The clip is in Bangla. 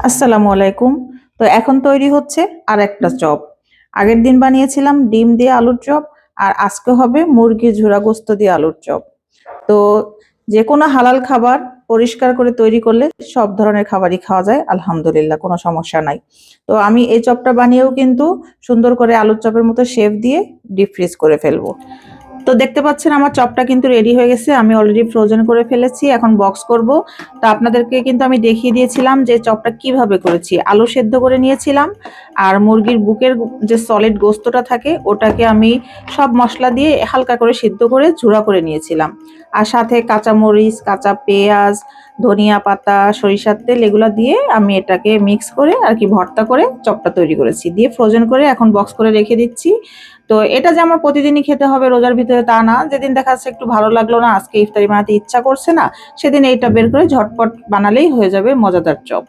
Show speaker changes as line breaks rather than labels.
আসসালামু আলাইকুম। তো এখন তৈরি হচ্ছে আর একটা চপ। আগের দিন বানিয়েছিলাম ডিম দিয়ে আলুর চপ, আর আজকে হবে মুরগির ঝুরা গোস্ত দিয়ে আলুর চপ। তো যেকোনো হালাল খাবার পরিষ্কার করে তৈরি করলে সব ধরনের খাবারই খাওয়া যায়, আলহামদুলিল্লাহ কোনো সমস্যা নাই। তো আমি এই চপটা বানিয়েও কিন্তু সুন্দর করে আলুর চপের মতো শেপ দিয়ে ডিপ ফ্রিজ করে ফেলবো। তো দেখতে পাচ্ছেন আমার চপটা কিন্তু রেডি হয়ে গেছে। আমি অলরেডি ফ্রোজেন করে ফেলেছি। এখন বক্স করব। তো আপনাদেরকে কিন্তু আমি দেখিয়ে দিয়েছিলাম যে চপটা কিভাবে করেছি। আলু সেদ্ধ করে নিয়েছিলাম, আর মুরগির বুকের যে সলিড গোস্তটা থাকে ওটাকে আমি সব মশলা দিয়ে হালকা করে সিদ্ধ করে ঝুরা করে নিয়েছিলাম। আর সাথে কাঁচা মরিচ, কাঁচা পেঁয়াজ, ধনিয়া পাতা, সরিষার তেল এগুলো দিয়ে আমি এটাকে মিক্স করে আর কি ভর্তা করে চপটা তৈরি করেছি। দিয়ে ফ্রোজেন করে এখন বক্স করে রেখে দিচ্ছি। তো এটা যে আমার প্রতিদিনই খেতে হবে রোজার ভিতরে তা না। যেদিন দেখা যাচ্ছে একটু ভালো লাগলো না, আজকে ইফতারি বানাতে ইচ্ছা করছে না, সেদিন এইটা বের করে ঝটপট বানালেই হয়ে যাবে মজাদার চপ।